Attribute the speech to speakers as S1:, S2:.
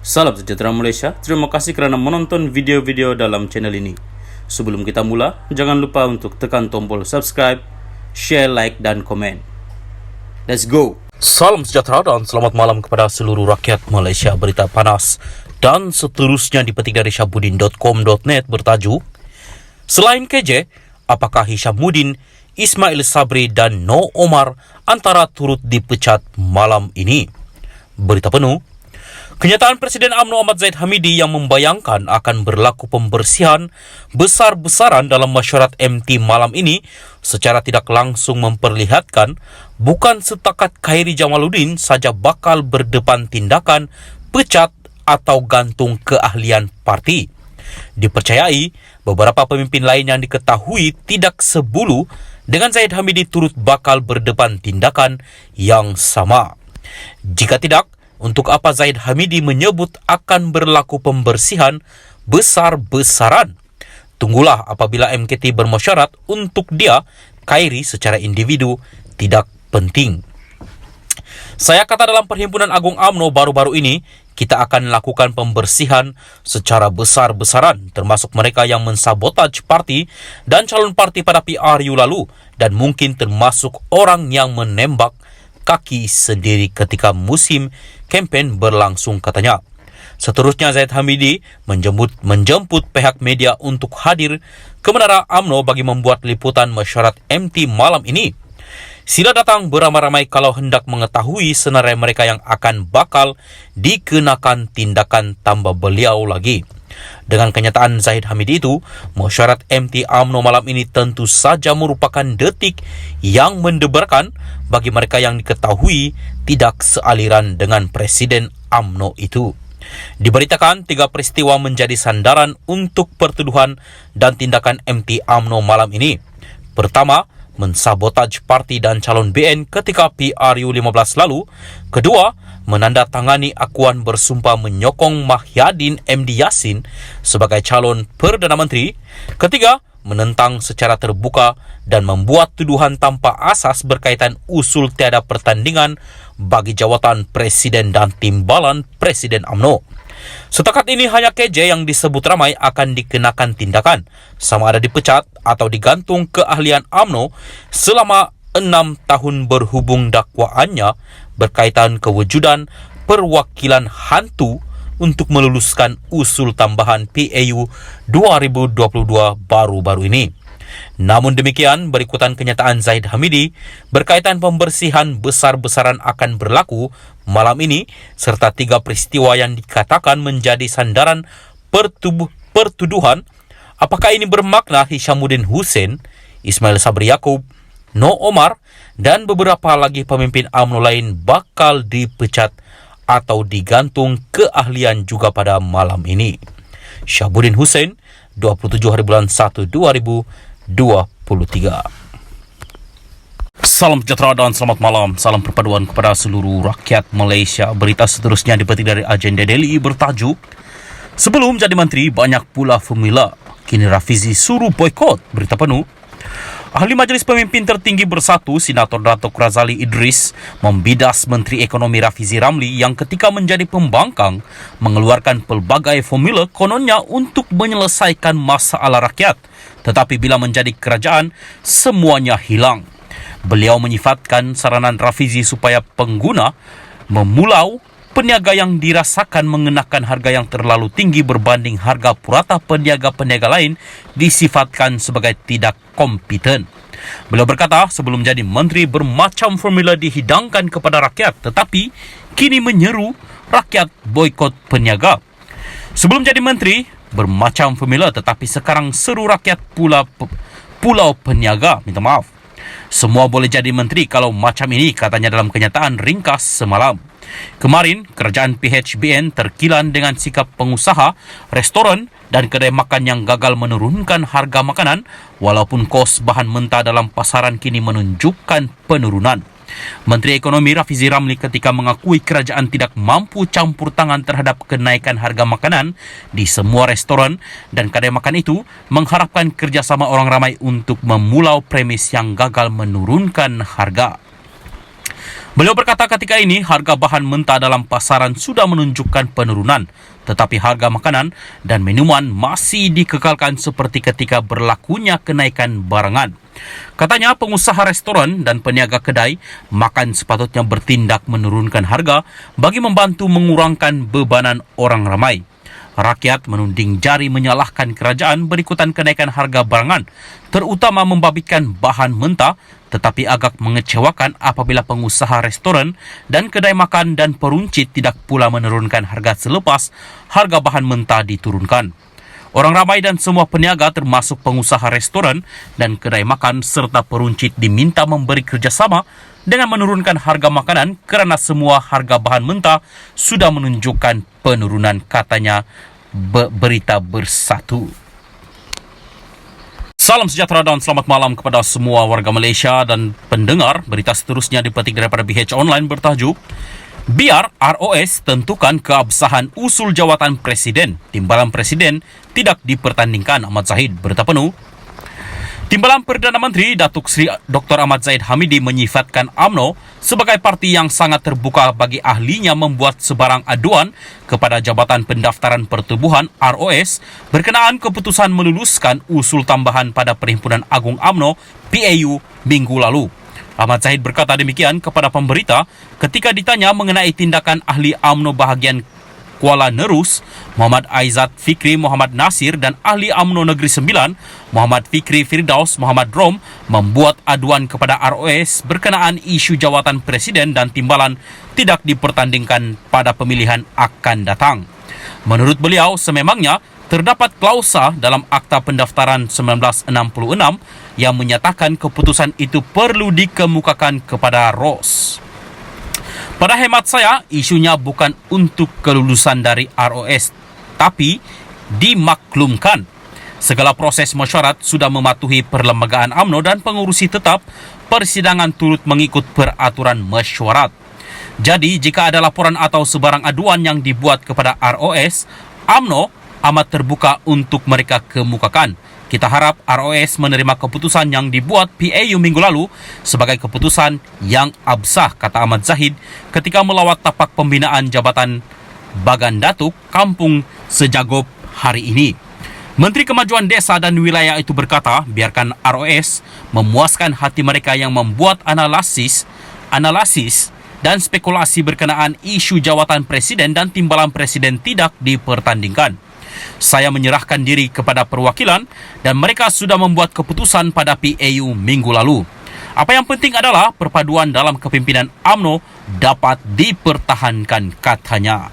S1: Salam sejahtera Malaysia, terima kasih kerana menonton video-video dalam channel ini. Sebelum kita mula, jangan lupa untuk tekan tombol subscribe, share, like dan komen. Let's go! Salam sejahtera dan selamat malam kepada seluruh rakyat Malaysia. Berita panas dan seterusnya dipetik dari syahbudin.com.net bertajuk Selain KJ, apakah Hishamuddin, Ismail Sabri dan No Omar antara turut dipecat malam ini? Berita penuh. Kenyataan Presiden UMNO Ahmad Zahid Hamidi yang membayangkan akan berlaku pembersihan besar-besaran dalam mesyuarat MT malam ini secara tidak langsung memperlihatkan bukan setakat Khairi Jamaluddin saja bakal berdepan tindakan pecat atau gantung keahlian parti. Dipercayai beberapa pemimpin lain yang diketahui tidak sebulu dengan Zahid Hamidi turut bakal berdepan tindakan yang sama. Jika tidak, untuk apa Zahid Hamidi menyebut akan berlaku pembersihan besar-besaran? Tunggulah apabila MKT bermesyarat untuk dia, Khairi secara individu tidak penting. Saya kata dalam Perhimpunan Agung UMNO baru-baru ini, kita akan lakukan pembersihan secara besar-besaran termasuk mereka yang mensabotaj parti dan calon parti pada PRU lalu dan mungkin termasuk orang yang menembak kaki sendiri ketika musim kempen berlangsung, katanya. Seterusnya, Zahid Hamidi menjemput pihak media untuk hadir ke Menara UMNO bagi membuat liputan mesyuarat MT malam ini. Sila datang beramai-ramai kalau hendak mengetahui senarai mereka yang akan bakal dikenakan tindakan, tambah beliau lagi. Dengan kenyataan Zahid Hamidi itu, mesyuarat MT UMNO malam ini tentu saja merupakan detik yang mendebarkan bagi mereka yang diketahui tidak sealiran dengan Presiden UMNO itu. Diberitakan 3 peristiwa menjadi sandaran untuk pertuduhan dan tindakan MT UMNO malam ini. Pertama, mensabotaj parti dan calon BN ketika PRU 15 lalu. Kedua, menandatangani akuan bersumpah menyokong Mahyadin MD Yassin sebagai calon Perdana Menteri. Ketiga, menentang secara terbuka dan membuat tuduhan tanpa asas berkaitan usul tiada pertandingan bagi jawatan Presiden dan timbalan Presiden UMNO. Setakat ini hanya KJ yang disebut ramai akan dikenakan tindakan, sama ada dipecat atau digantung keahlian UMNO selama 6 tahun berhubung dakwaannya berkaitan kewujudan perwakilan hantu untuk meluluskan usul tambahan PAU 2022 baru-baru ini. Namun demikian, berikutan kenyataan Zahid Hamidi berkaitan pembersihan besar-besaran akan berlaku malam ini serta 3 peristiwa yang dikatakan menjadi sandaran pertuduhan. Apakah ini bermakna Hishamuddin Hussein, Ismail Sabri Yaakob, No Omar dan beberapa lagi pemimpin UMNO lain bakal dipecat atau digantung keahlian juga pada malam ini? Syahbudin Hussein, 27 hari bulan 1 2023. Salam sejahtera dan selamat malam. Salam perpaduan kepada seluruh rakyat Malaysia. Berita seterusnya dipetik dari Agenda Daily bertajuk Sebelum jadi menteri banyak pula formula, kini Rafizi suruh boykot. Berita penuh. Ahli Majlis Pemimpin Tertinggi Bersatu, Senator Datuk Razali Idris, membidas Menteri Ekonomi Rafizi Ramli yang ketika menjadi pembangkang mengeluarkan pelbagai formula kononnya untuk menyelesaikan masalah rakyat. Tetapi bila menjadi kerajaan, semuanya hilang. Beliau menyifatkan saranan Rafizi supaya pengguna memulau peniaga yang dirasakan mengenakan harga yang terlalu tinggi berbanding harga purata peniaga-peniaga lain disifatkan sebagai tidak kompeten. Beliau berkata sebelum jadi menteri bermacam formula dihidangkan kepada rakyat tetapi kini menyeru rakyat boikot peniaga. Sebelum jadi menteri bermacam formula tetapi sekarang seru rakyat pulau peniaga. Minta maaf. Semua boleh jadi menteri kalau macam ini, katanya dalam kenyataan ringkas semalam. Kemarin, kerajaan PHBN terkilan dengan sikap pengusaha, restoran dan kedai makan yang gagal menurunkan harga makanan walaupun kos bahan mentah dalam pasaran kini menunjukkan penurunan. Menteri Ekonomi Rafizi Ramli ketika mengakui kerajaan tidak mampu campur tangan terhadap kenaikan harga makanan di semua restoran dan kedai makan itu, mengharapkan kerjasama orang ramai untuk memulau premis yang gagal menurunkan harga. Beliau berkata ketika ini harga bahan mentah dalam pasaran sudah menunjukkan penurunan, tetapi harga makanan dan minuman masih dikekalkan seperti ketika berlakunya kenaikan barangan. Katanya pengusaha restoran dan peniaga kedai makan sepatutnya bertindak menurunkan harga bagi membantu mengurangkan bebanan orang ramai. Rakyat menuding jari menyalahkan kerajaan berikutan kenaikan harga barangan, terutama membabitkan bahan mentah, tetapi agak mengecewakan apabila pengusaha restoran dan kedai makan dan peruncit tidak pula menurunkan harga selepas harga bahan mentah diturunkan. Orang ramai dan semua peniaga termasuk pengusaha restoran dan kedai makan serta peruncit diminta memberi kerjasama dengan menurunkan harga makanan kerana semua harga bahan mentah sudah menunjukkan penurunan, katanya Berita Bersatu. Salam sejahtera dan selamat malam kepada semua warga Malaysia dan pendengar. Berita seterusnya dipetik daripada BH Online bertajuk Biar ROS tentukan keabsahan usul jawatan Presiden, Timbalan Presiden tidak dipertandingkan, Ahmad Zahid. Berita penuh. Timbalan Perdana Menteri Datuk Seri Dr. Ahmad Zahid Hamidi menyifatkan UMNO sebagai parti yang sangat terbuka bagi ahlinya membuat sebarang aduan kepada Jabatan Pendaftaran Pertubuhan ROS berkenaan keputusan meluluskan usul tambahan pada Perhimpunan Agung UMNO PAU minggu lalu. Ahmad Zahid berkata demikian kepada pemberita ketika ditanya mengenai tindakan ahli UMNO bahagian Kuala Nerus, Muhammad Aizat Fikri Muhammad Nasir dan ahli UMNO Negeri Sembilan, Muhammad Fikri Firdaus Muhammad Rom membuat aduan kepada ROS berkenaan isu jawatan Presiden dan Timbalan tidak dipertandingkan pada pemilihan akan datang. Menurut beliau, sememangnya terdapat klausa dalam Akta Pendaftaran 1966 yang menyatakan keputusan itu perlu dikemukakan kepada ROS. Pada hemat saya, isunya bukan untuk kelulusan dari ROS, tapi dimaklumkan. Segala proses mesyuarat sudah mematuhi perlembagaan UMNO dan pengurusi tetap persidangan turut mengikut peraturan mesyuarat. Jadi, jika ada laporan atau sebarang aduan yang dibuat kepada ROS, UMNO amat terbuka untuk mereka kemukakan. Kita harap ROS menerima keputusan yang dibuat PAU minggu lalu sebagai keputusan yang absah, kata Ahmad Zahid ketika melawat tapak pembinaan Jabatan Bagan Datuk Kampung Sejagop hari ini. Menteri Kemajuan Desa dan Wilayah itu berkata, biarkan ROS memuaskan hati mereka yang membuat analisis dan spekulasi berkenaan isu jawatan Presiden dan Timbalan Presiden tidak dipertandingkan. Saya menyerahkan diri kepada perwakilan dan mereka sudah membuat keputusan pada PAU minggu lalu. Apa yang penting adalah perpaduan dalam kepimpinan UMNO dapat dipertahankan, katanya.